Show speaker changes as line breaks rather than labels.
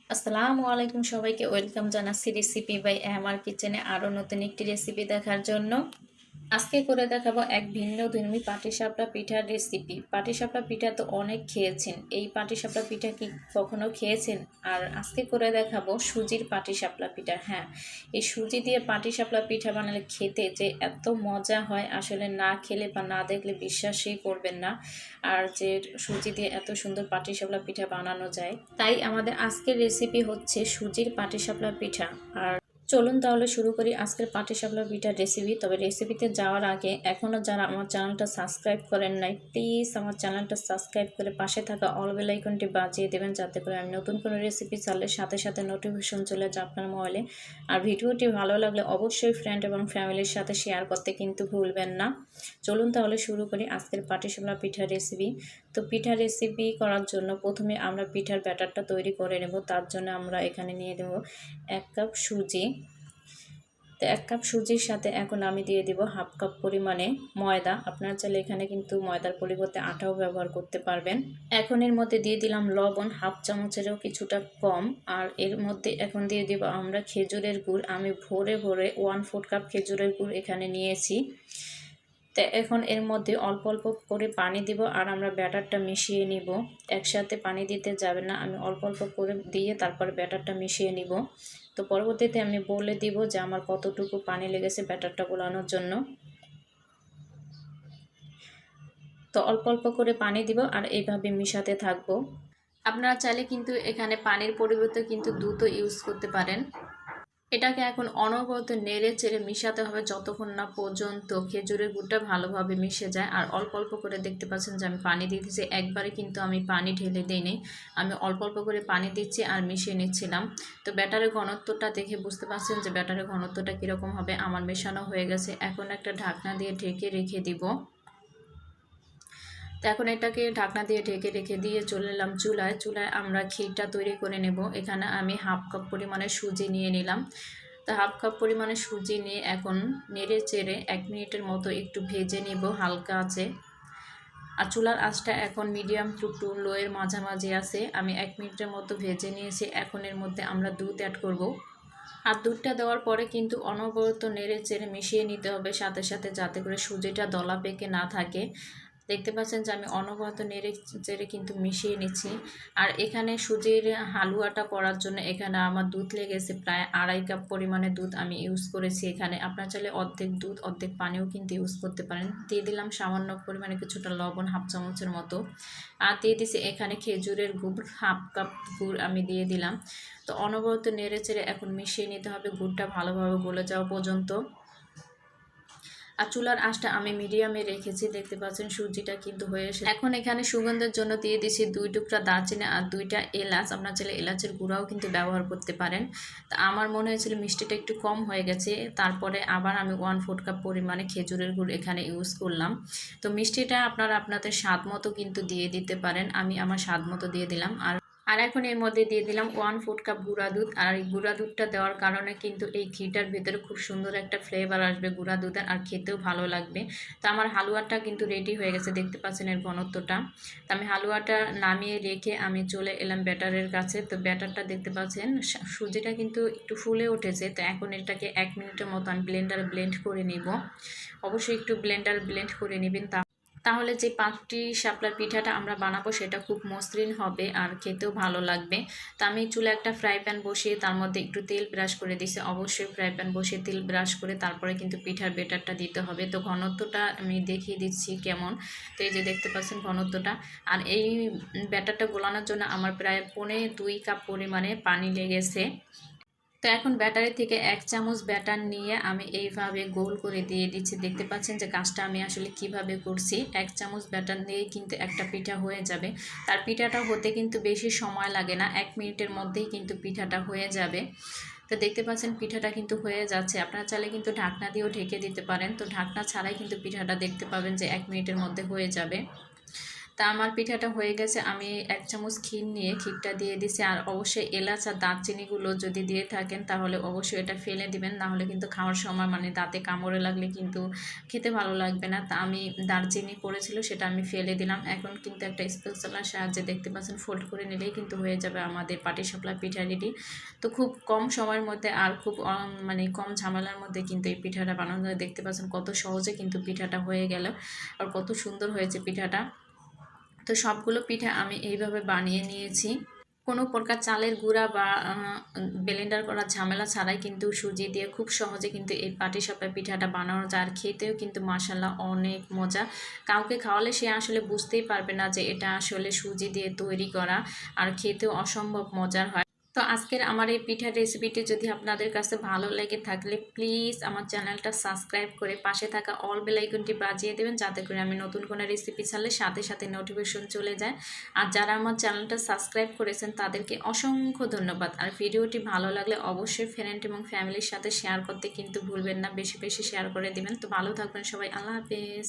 আসসালামু আলাইকুম সবাইকে ওয়েলকাম জানাচ্ছি রেসিপি বাই আমার কিচেনে আরও নতুন একটি রেসিপি দেখার জন্য। আজকে করে দেখাবো এক ভিন্ন ধর্মী পাটিসাপটা পিঠার রেসিপি। পাটিসাপটা পিঠা তো অনেক খেয়েছেন, এই পাটিসাপটা পিঠা কি কখনো খেয়েছেন? আর আজকে করে দেখাবো সুজির পাটিসাপটা পিঠা। হ্যাঁ, এই সুজি দিয়ে পাটিসাপটা পিঠা বানালে খেতে যে এত মজা হয়, আসলে না খেলে বা না দেখলে বিশ্বাসই করবেন না। আর যে সুজি দিয়ে এত সুন্দর পাটিসাপটা পিঠা বানানো যায়, তাই আমাদের আজকের রেসিপি হচ্ছে সুজির পাটিসাপটা পিঠা। আর চলুন তাহলে শুরু করি আজকের পাটিসাপটা পিঠার রেসিপি। তবে রেসিপিতে যাওয়ার আগে এখনও যারা আমার চ্যানেলটা সাবস্ক্রাইব করেন নাই, প্লিজ আমার চ্যানেলটা সাবস্ক্রাইব করে পাশে থাকা অল বেল আইকনটি বাজিয়ে দেবেন, যাতে করে আমি নতুন কোনো রেসিপি ছাড়লে সাথে সাথে নোটিফিকেশন চলে যায় আপনার মোবাইলে। আর ভিডিওটি ভালো লাগলে অবশ্যই ফ্রেন্ড এবং ফ্যামিলির সাথে শেয়ার করতে কিন্তু ভুলবেন না। চলুন তাহলে শুরু করি আজকের পাটিসাপটা পিঠার রেসিপি। তো পিঠা রেসিপি করার জন্য প্রথমে আমরা পিঠার ব্যাটারটা তৈরি করে নেব। তার জন্য আমরা এখানে নিয়ে নেব 1 কাপ সুজি। তো 1 কাপ সুজির সাথে এখন আমি দিয়ে দিব হাফ কাপ পরিমাণে ময়দা। আপনারা চাইলে এখানে কিন্তু ময়দার পরিবর্তে আটাও ব্যবহার করতে পারবেন। এখন এর মধ্যে দিয়ে দিলাম লবণ, হাফ চামচেরও কিছুটা কম। আর এর মধ্যে এখন দিয়ে দিব আমরা খেজুরের গুড়। আমি ভরে 1/4 কাপ খেজুরের গুড় এখানে নিয়েছি। তো এখন এর মধ্যে অল্প অল্প করে পানি দিব, আর আমরা ব্যাটারটা মিশিয়ে নিব। একসাথে পানি দিতে যাবে না, আমি অল্প অল্প করে দিয়ে তারপর ব্যাটারটা মিশিয়ে নিব। তো পরবর্তীতে আমি বলে দিব যে আমার কতটুকু পানি লেগেছে ব্যাটারটা গোলানোর জন্য। তো অল্প অল্প করে পানি দিব আর এইভাবে মিশাতে থাকবো। আপনারা চাইলে কিন্তু এখানে পানির পরিবর্তে কিন্তু দুধও ইউজ করতে পারেন। এটাকে এখন অনবরত নেড়ে চেড়ে মিশাতে হবে যতক্ষণ না পর্যন্ত খেজুরের গুড়টা ভালোভাবে মিশে যায়। আর অল্প অল্প করে দেখতে পাচ্ছেন যে আমি পানি দিতেছি, একবারে কিন্তু আমি পানি ঢেলে দিইনি, আমি অল্প অল্প করে পানি দিচ্ছি আর মিশিয়ে নিচ্ছিলাম। তো ব্যাটারের ঘনত্বটা দেখে বুঝতে পারছেন যে ব্যাটারের ঘনত্বটা কীরকম হবে। আমার মেশানো হয়ে গেছে, এখন একটা ঢাকনা দিয়ে ঢেকে রেখে দিব। তো এখন এটাকে ঢাকনা দিয়ে ঢেকে রেখে দিয়ে চলে এলাম চুলায়। আমরা ক্ষীরটা তৈরি করে নেব। এখানে আমি হাফ কাপ পরিমাণে সুজি নিয়ে নিলাম। তো হাফ কাপ পরিমাণে সুজি নিয়ে এখন নেড়ে চেড়ে 1 মিনিটের মতো একটু ভেজে নেব হালকা আছে। আর চুলার আঁচটা এখন মিডিয়াম টু লো এর মাঝামাঝি আছে। আমি 1 মিনিটের মতো ভেজে নিয়েছি। এখন এর মধ্যে আমরা দুধ অ্যাড করব। আর দুধটা দেওয়ার পরে কিন্তু অনবরত নেড়ে চেড়ে মিশিয়ে নিতে হবে সাথে সাথে, যাতে করে সুজিটা দলা পেকে না থাকে। দেখতে পাচ্ছেন যে আমি অনবরত নেড়ে চেড়ে কিন্তু মিশিয়ে নিচ্ছি। আর এখানে সুজির হালুয়াটা করার জন্য এখানে আমার দুধ লেগেছে প্রায় 2.5 কাপ পরিমাণে দুধ আমি ইউজ করেছি এখানে। আপনারা চাইলে অর্ধেক দুধ অর্ধেক পানিও কিন্তু ইউজ করতে পারেন। দিয়ে দিলাম সামান্য পরিমাণে কিছুটা লবণ, হাফ চামচের মতো। আর দিয়ে দিছি এখানে খেজুরের গুড়, হাফ কাপ গুড় আমি দিয়ে দিলাম। তো অনবরত নেড়ে চেড়ে এখন মিশিয়ে নিতে হবে গুড়টা ভালোভাবে গলে যাওয়া পর্যন্ত। আর চুলার আঁচটা আমি মিডিয়ামে রেখেছি। দেখতে পাচ্ছেন সুজিটা কিন্তু হয়ে এসেছে। এখন এখানে সুগন্ধের জন্য দিয়ে দিছি 2 টুকরা দারচিনি আর 2টা এলাচ। আপনার চাইলে এলাচের গুঁড়াও কিন্তু ব্যবহার করতে পারেন। তা আমার মনে হয়েছিল মিষ্টিটা একটু কম হয়ে গেছে, তারপরে আবার আমি 1/4 কাপ পরিমাণে খেজুরের গুড় এখানে ইউজ করলাম। তো মিষ্টিটা আপনারা আপনাদের স্বাদ মতো কিন্তু দিয়ে দিতে পারেন, আমি আমার স্বাদ মতো দিয়ে দিলাম। আর এখন এর মধ্যে দিয়ে দিলাম 1/4 কাপ গুঁড়া দুধ। আর এই গুঁড়া দুধটা দেওয়ার কারণে কিন্তু এই ঘিটার ভিতরে খুব সুন্দর একটা ফ্লেভার আসবে গুঁড়া দুধের, আর খেতেও ভালো লাগবে। তো আমার হালুয়াটা কিন্তু রেডি হয়ে গেছে, দেখতে পাচ্ছেন এর ঘনত্বটা। তো আমি হালুয়াটা নামিয়ে রেখে আমি চলে এলাম ব্যাটারের কাছে। তো ব্যাটারটা দেখতে পাচ্ছেন সুজিটা কিন্তু একটু ফুলে উঠেছে। তো এখন এটাকে 1 মিনিটের মতো আমি ব্লেন্ডারে ব্লেন্ড করে নিব। অবশ্যই একটু ব্লেন্ড করে নেবেন, তাহলে যে পাটিসাপটার পিঠাটা আমরা বানাবো সেটা খুব মসৃণ হবে আর খেতেও ভালো লাগবে। তো আমি চুলে একটা ফ্রাই প্যান বসিয়ে তার মধ্যে একটু তেল ব্রাশ করে দিয়েছি। অবশ্যই ফ্রাই প্যান বসিয়ে তেল ব্রাশ করে তারপরে কিন্তু পিঠার ব্যাটারটা দিতে হবে। তো ঘনত্বটা আমি দেখিয়ে দিচ্ছি কেমন। তো এই যে দেখতে পাচ্ছেন ঘনত্বটা। আর এই ব্যাটারটা গোলানোর জন্য আমার প্রায় 2.25 কাপ পরিমাণে পানি লেগেছে। তো এখন ব্যাটারি থেকে 1 চামচ ব্যাটার নিয়ে আমি এইভাবে গোল করে দিয়ে দিচ্ছি। দেখতে পাচ্ছেন যে কাজটা আমি আসলে কিভাবে করছি। 1 চামচ ব্যাটার দিয়েই কিন্তু একটা পিঠা হয়ে যাবে। তার পিঠাটা হতে কিন্তু বেশি সময় লাগে না, 1 মিনিটের মধ্যেই কিন্তু পিঠাটা হয়ে যাবে। তো দেখতে পাচ্ছেন পিঠাটা কিন্তু হয়ে যাচ্ছে। আপনারা চাইলে কিন্তু ঢাকনা দিয়েও ঢেকে দিতে পারেন। তো ঢাকনা ছাড়াই কিন্তু পিঠাটা দেখতে পাবেন যে 1 মিনিটের মধ্যে হয়ে যাবে। তা আমার পিঠাটা হয়ে গেছে। আমি 1 চামচ ক্ষীর নিয়ে ক্ষীরটা দিয়ে দিছি। আর অবশ্যই এলাচ আর দারচিনিগুলো যদি দিয়ে থাকেন তাহলে অবশ্যই এটা ফেলে দিবেন, না হলে কিন্তু খাওয়ার সময় মানে দাঁতে কামড়ে লাগলে কিন্তু খেতে ভালো লাগবে না। তা আমি দারচিনি পড়েছিল সেটা আমি ফেলে দিলাম। এখন কিন্তু একটা স্প্যাচুলার সাহায্যে দেখতে পাচ্ছেন ফোল্ড করে নিলেই কিন্তু হয়ে যাবে আমাদের পাটিসাপলা পিঠা রেডি। তো খুব কম সময়ের মধ্যে আর খুব মানে কম ঝামেলার মধ্যে কিন্তু এই পিঠাটা বানানো যায়। দেখতে পাচ্ছেন কত সহজে কিন্তু পিঠাটা হয়ে গেল আর কত সুন্দর হয়েছে পিঠাটা। তো সবগুলো পিঠা আমি এইভাবে বানিয়ে নিয়েছি। কোনো প্রকার চালের গুঁড়া বা ব্লেন্ডার করার ঝামেলা ছাড়াই কিন্তু সুজি দিয়ে খুব সহজে কিন্তু এই পাটিসাপটা পিঠাটা বানানো যায়। আর খেতেও কিন্তু মাশাআল্লাহ অনেক মজা। কাউকে খাওয়ালে সে আসলে বুঝতেই পারবে না যে এটা আসলে সুজি দিয়ে তৈরি করা, আর খেতেও অসম্ভব মজার হয়। তো আজকের আমার এই পিঠার রেসিপিটি যদি আপনাদের কাছে ভালো লেগে থাকলে প্লিজ আমার চ্যানেলটা সাবস্ক্রাইব করে পাশে থাকা অল বেল আইকনটি বাজিয়ে দেবেন, যাতে করে আমি নতুন কোনো রেসিপি ছাড়লে সাথে সাথে নোটিফিকেশন চলে যায়। আর যারা আমার চ্যানেলটা সাবস্ক্রাইব করেছেন তাদেরকে অসংখ্য ধন্যবাদ। আর ভিডিওটি ভালো লাগলে অবশ্যই ফ্রেন্ড এবং ফ্যামিলির সাথে শেয়ার করতে কিন্তু ভুলবেন না, বেশি বেশি শেয়ার করে দিবেন। তো ভালো থাকবেন সবাই, আল্লাহ হাফেজ।